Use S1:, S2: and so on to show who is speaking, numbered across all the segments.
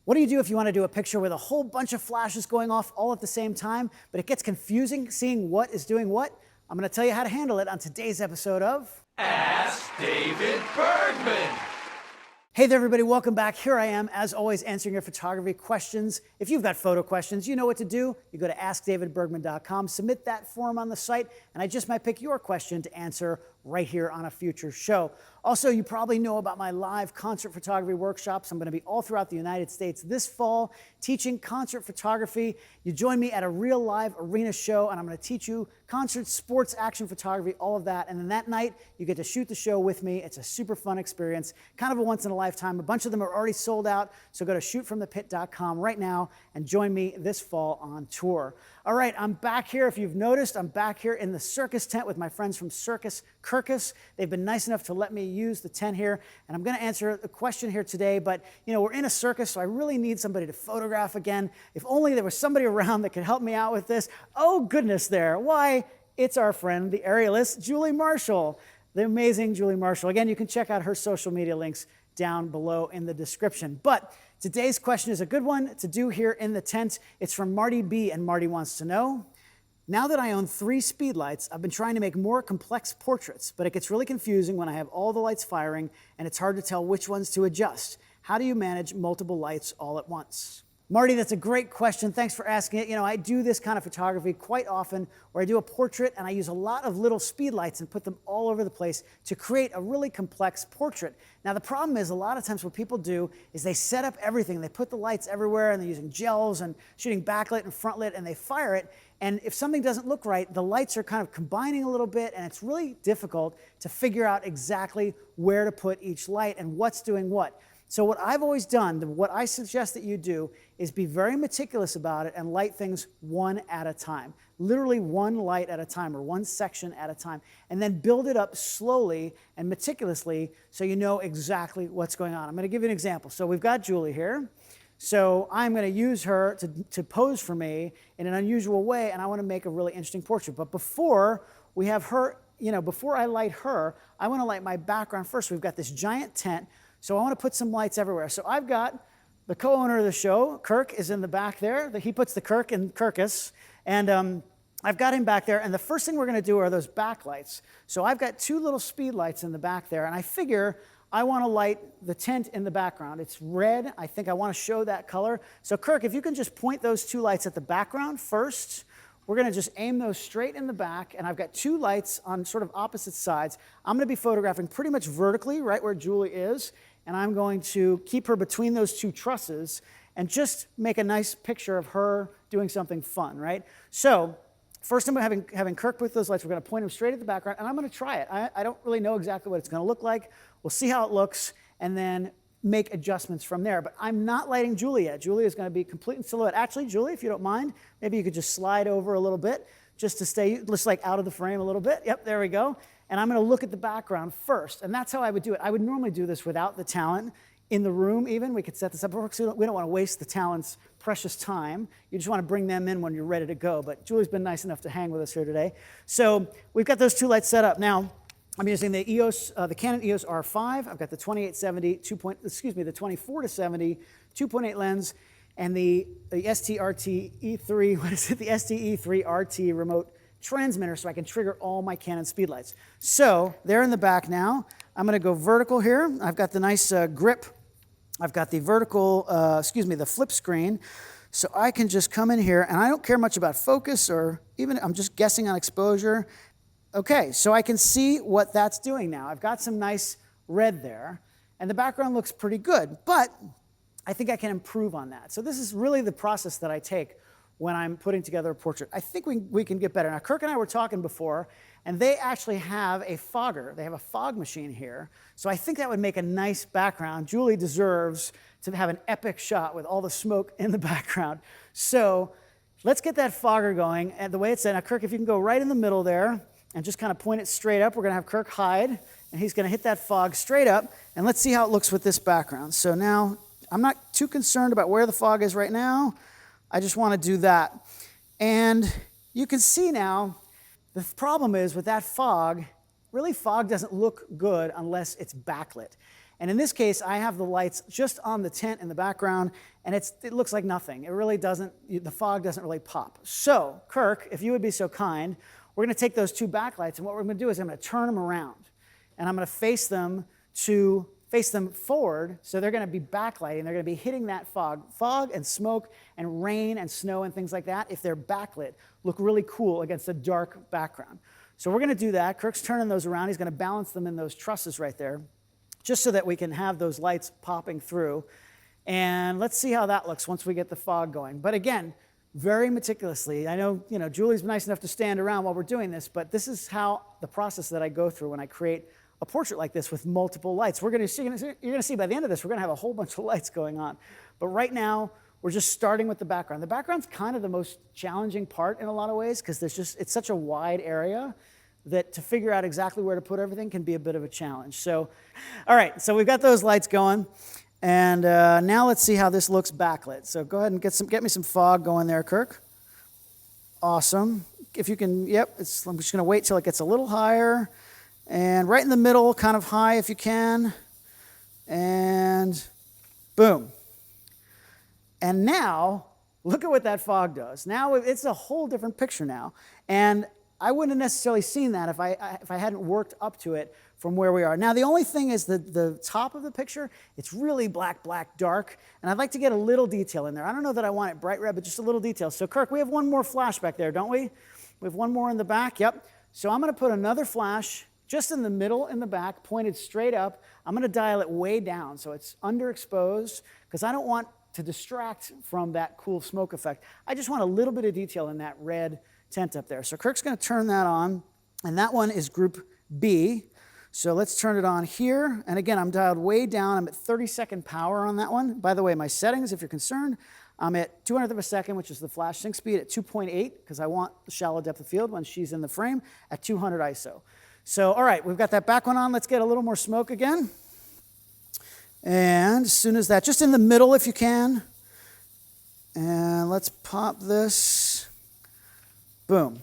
S1: What do you do if you want to do a picture with a whole bunch of flashes going off all at the same time, but it gets confusing seeing what is doing what? I'm going to tell you how to handle it on today's episode of
S2: Ask David Bergman.
S1: Hey there, everybody. Welcome back. Here I am, as always, answering your photography questions. If you've got photo questions, you know what to do. You go to askdavidbergman.com, submit that form on the site, and I just might pick your question to answer right here on a future show. Also, you probably know about my live concert photography workshops. I'm going to be all throughout the United States this fall teaching concert photography. You join me at a real live arena show, and I'm going to teach you concerts, sports, action photography, all of that. And then that night, you get to shoot the show with me. It's a super fun experience, kind of a once-in-a-lifetime. A bunch of them are already sold out, so go to shootfromthepit.com right now and join me this fall on tour. All right, I'm back here. If you've noticed, I'm back here in the circus tent with my friends from Circus Kirkus. They've been nice enough to let me use the tent here, and I'm going to answer a question here today, but you know, we're in a circus, so I really need somebody to photograph again. If only there was somebody around that could help me out with this. Oh, goodness there. Why? It's our friend, the aerialist, Julie Marshall, the amazing Julie Marshall. Again, you can check out her social media links down below in the description. But today's question is a good one to do here in the tent. It's from Marty B, and Marty wants to know, now that I own 3 Speedlites, I've been trying to make more complex portraits, but it gets really confusing when I have all the lights firing and it's hard to tell which ones to adjust. How do you manage multiple lights all at once? Marty, that's a great question. Thanks for asking it. You know, I do this kind of photography quite often where I do a portrait and I use a lot of little speedlights and put them all over the place to create a really complex portrait. Now, the problem is a lot of times what people do is they set up everything. They put the lights everywhere and they're using gels and shooting backlit and front lit and they fire it. And if something doesn't look right, the lights are kind of combining a little bit and it's really difficult to figure out exactly where to put each light and what's doing what. So what I've always done, what I suggest that you do, is be very meticulous about it and light things one at a time. Literally one light at a time or one section at a time. And then build it up slowly and meticulously so you know exactly what's going on. I'm going to give you an example. So we've got Julie here. So I'm going to use her to pose for me in an unusual way, and I want to make a really interesting portrait. But before we have her, you know, before I light her, I want to light my background first. We've got this giant tent. So I want to put some lights everywhere. So I've got the co-owner of the show, Kirk, is in the back there. He puts the Kirk in Kirkus. And I've got him back there. And the first thing we're going to do are those backlights. So I've got 2 little speedlights in the back there. And I figure I want to light the tent in the background. It's red. I think I want to show that color. So Kirk, if you can just point those 2 lights at the background first. We're going to just aim those straight in the back, and I've got 2 lights on sort of opposite sides. I'm going to be photographing pretty much vertically, right where Julie is, and I'm going to keep her between those 2 trusses and just make a nice picture of her doing something fun, right? So first I'm having Kirk with those lights. We're going to point them straight at the background, and I'm going to try it. I don't really know exactly what it's going to look like. We'll see how it looks, and then make adjustments from there. But I'm not lighting Julie yet. Julie is going to be complete in silhouette. Actually, Julie, if you don't mind, maybe you could just slide over a little bit just to stay just like out of the frame a little bit. Yep, there we go. And I'm going to look at the background first. And that's how I would do it. I would normally do this without the talent in the room even. We could set this up. We don't want to waste the talent's precious time. You just want to bring them in when you're ready to go. But Julie's been nice enough to hang with us here today. So we've got those 2 lights set up. Now, I'm using the Canon EOS R5. I've got the 2870, the 24-70 2.8 lens, and the ST-RT E3. What is it? The ST-E3 RT remote transmitter, so I can trigger all my Canon speedlights. So they're in the back now. I'm going to go vertical here. I've got the nice grip. I've got the vertical, the flip screen. So I can just come in here, and I don't care much about focus or even, I'm just guessing on exposure. Okay, so I can see what that's doing now. I've got some nice red there, and the background looks pretty good, but I think I can improve on that. So this is really the process that I take when I'm putting together a portrait. I think we can get better. Now, Kirk and I were talking before, and they actually have a fogger. They have a fog machine here, so I think that would make a nice background. Julie deserves to have an epic shot with all the smoke in the background. So let's get that fogger going, and the way it's set. Now, Kirk, if you can go right in the middle there, and just kind of point it straight up. We're going to have Kirk hide, and he's going to hit that fog straight up, and let's see how it looks with this background. So now, I'm not too concerned about where the fog is right now. I just want to do that. And you can see now, the problem is with that fog, really fog doesn't look good unless it's backlit. And in this case, I have the lights just on the tent in the background, and it looks like nothing. It really doesn't, the fog doesn't really pop. So, Kirk, if you would be so kind, we're going to take those two backlights, and what we're going to do is I'm going to turn them around, and I'm going to face them forward, so they're going to be backlighting. They're going to be hitting that fog and smoke and rain and snow and things like that. If they're backlit, look really cool against a dark background. So we're going to do that. Kirk's turning those around. He's going to balance them in those trusses right there, just so that we can have those lights popping through. And let's see how that looks once we get the fog going. But again, very meticulously. I know, Julie's nice enough to stand around while we're doing this, but this is how the process that I go through when I create a portrait like this with multiple lights. You're going to see by the end of this, we're going to have a whole bunch of lights going on. But right now, we're just starting with the background. The background's kind of the most challenging part in a lot of ways because it's such a wide area that to figure out exactly where to put everything can be a bit of a challenge. So, all right, so we've got those lights going. And now let's see how this looks backlit. So go ahead and get me some fog going there, Kirk. Awesome. If you can, I'm just going to wait till it gets a little higher. And right in the middle, kind of high if you can. And boom. And now, look at what that fog does. Now it's a whole different picture now. And I wouldn't have necessarily seen that if I hadn't worked up to it from where we are. Now, the only thing is the top of the picture, it's really black, dark, and I'd like to get a little detail in there. I don't know that I want it bright red, but just a little detail. So, Kirk, we have one more flash back there, don't we? We have one more in the back, yep. So I'm going to put another flash just in the middle in the back, pointed straight up. I'm going to dial it way down so it's underexposed because I don't want to distract from that cool smoke effect. I just want a little bit of detail in that red tent up there. So Kirk's going to turn that on, and that one is group B. So let's turn it on here. And again, I'm dialed way down. I'm at 30-second power on that one. By the way, my settings, if you're concerned, I'm at 200th of a second, which is the flash sync speed, at 2.8, because I want the shallow depth of field when she's in the frame, at 200 ISO. So, all right, we've got that back one on. Let's get a little more smoke again. And as soon as that, just in the middle if you can. And let's pop this. Boom.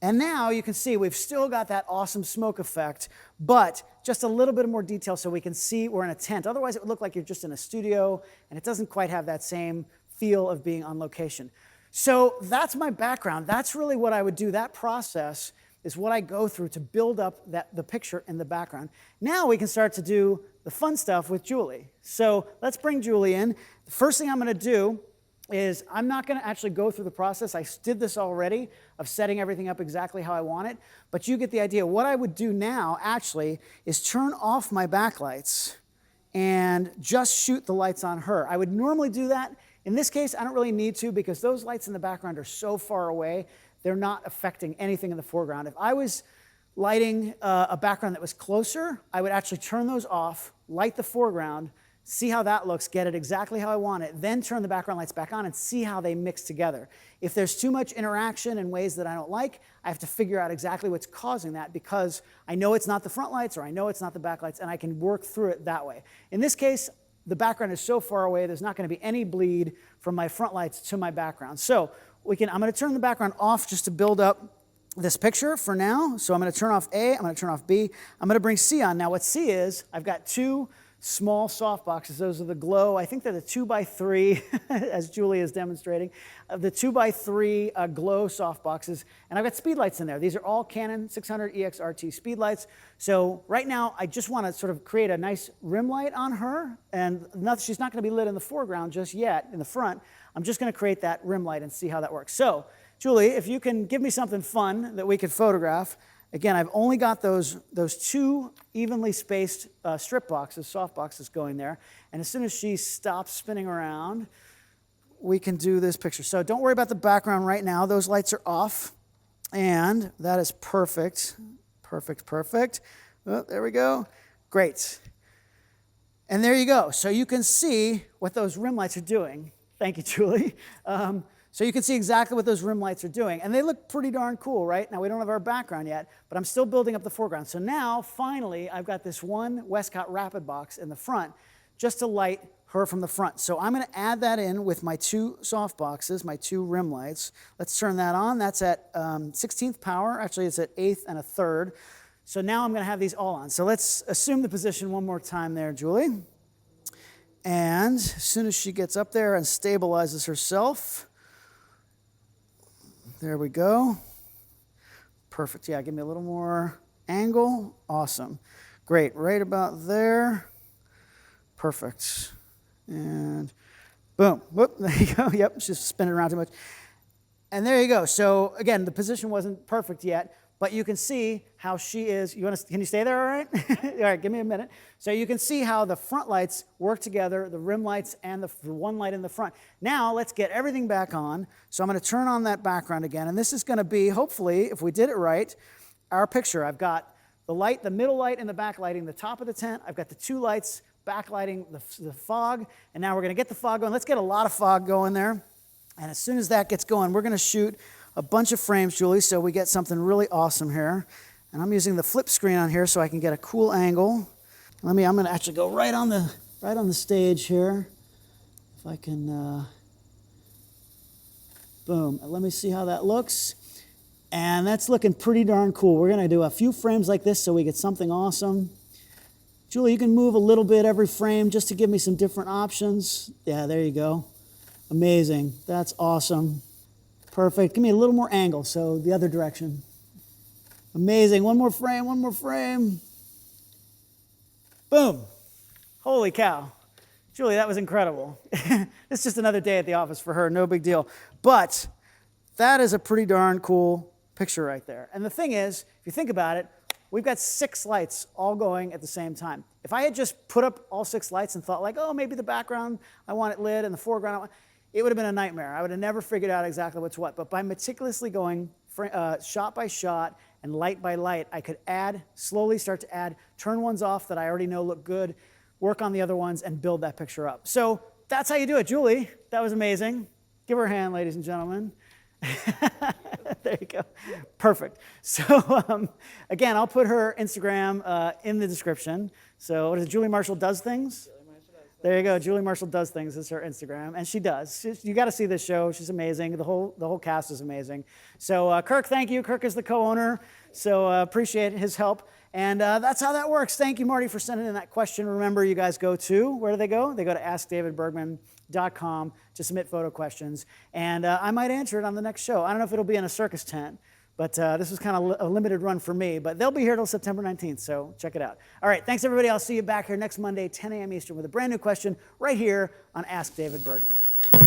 S1: And now you can see we've still got that awesome smoke effect, but just a little bit more detail so we can see we're in a tent. Otherwise, it would look like you're just in a studio, and it doesn't quite have that same feel of being on location. So that's my background. That's really what I would do. That process is what I go through to build up the picture in the background. Now we can start to do the fun stuff with Julie. So let's bring Julie in. The first thing I'm going to do is I'm not going to actually go through the process. I did this already of setting everything up exactly how I want it, but you get the idea. What I would do now actually is turn off my backlights and just shoot the lights on her. I would normally do that. In this case, I don't really need to because those lights in the background are so far away, they're not affecting anything in the foreground. If I was lighting a background that was closer, I would actually turn those off, light the foreground, see how that looks, get it exactly how I want it, then turn the background lights back on and see how they mix together. If there's too much interaction in ways that I don't like, I have to figure out exactly what's causing that because I know it's not the front lights or I know it's not the back lights, and I can work through it that way. In this case, the background is so far away, there's not going to be any bleed from my front lights to my background. So I'm going to turn the background off just to build up this picture for now. So I'm going to turn off A, I'm going to turn off B. I'm going to bring C on. Now what C is, I've got two small soft boxes. Those are the Glow. I think they're the 2x3, as Julie is demonstrating, the 2x3 Glow soft boxes. And I've got Speedlites in there. These are all Canon 600 EXRT Speedlites. So right now, I just want to sort of create a nice rim light on her. And she's not going to be lit in the foreground just yet in the front. I'm just going to create that rim light and see how that works. So, Julie, if you can give me something fun that we could photograph. Again, I've only got those two evenly spaced strip boxes, soft boxes going there. And as soon as she stops spinning around, we can do this picture. So don't worry about the background right now. Those lights are off. And that is perfect. Perfect. Oh, there we go. Great. And there you go. So you can see what those rim lights are doing. Thank you, Julie. So you can see exactly what those rim lights are doing. And they look pretty darn cool, right? Now, we don't have our background yet, but I'm still building up the foreground. So now, finally, I've got this one Westcott Rapid box in the front just to light her from the front. So I'm going to add that in with my two soft boxes, my two rim lights. Let's turn that on. That's at 16th power. Actually, it's at 1/8 and 1/3. So now I'm going to have these all on. So let's assume the position one more time there, Julie. And as soon as she gets up there and stabilizes herself, there we go. Perfect. Yeah, give me a little more angle. Awesome. Great. Right about there. Perfect. And boom. Whoop. There you go. Yep. She's spinning around too much. And there you go. So again, the position wasn't perfect yet, but you can see how she is. Can you stay there all right? All right, give me a minute. So you can see how the front lights work together, the rim lights and the one light in the front. Now let's get everything back on. So I'm going to turn on that background again. And this is going to be, hopefully, if we did it right, our picture. I've got the light, the middle light and the backlighting the top of the tent. I've got the two lights backlighting the fog. And now we're going to get the fog going. Let's get a lot of fog going there. And as soon as that gets going, we're going to shoot a bunch of frames, Julie, so we get something really awesome here. And I'm using the flip screen on here so I can get a cool angle. I'm going to actually go right on the stage here. If I can, boom. Let me see how that looks. And that's looking pretty darn cool. We're going to do a few frames like this so we get something awesome. Julie, you can move a little bit every frame just to give me some different options. Yeah, there you go. Amazing. That's awesome. Perfect. Give me a little more angle, so the other direction. Amazing. One more frame, one more frame. Boom. Holy cow. Julie, that was incredible. It's just another day at the office for her, no big deal. But that is a pretty darn cool picture right there. And the thing is, if you think about it, we've got 6 lights all going at the same time. If I had just put up all 6 lights and thought like, oh, maybe the background, I want it lit, and the foreground, it would have been a nightmare. I would have never figured out exactly what's what. But by meticulously going shot by shot and light by light, I could slowly start to add, turn ones off that I already know look good, work on the other ones, and build that picture up. So that's how you do it. Julie, that was amazing. Give her a hand, ladies and gentlemen. There you go. Perfect. So again, I'll put her Instagram in the description. So what is it? Julie Marshall Does Things? There you go. Julie Marshall Does Things is her Instagram, and she does. You got to see this show. She's amazing. The whole cast is amazing. So Kirk, thank you. Kirk is the co-owner, so appreciate his help. And that's how that works. Thank you, Marty, for sending in that question. Remember, you guys go to, where do they go? They go to askdavidbergman.com to submit photo questions, and I might answer it on the next show. I don't know if it'll be in a circus tent, but this was kind of a limited run for me. But they'll be here till September 19th, so check it out. All right, thanks, everybody. I'll see you back here next Monday, 10 a.m. Eastern, with a brand new question right here on Ask David Bergman.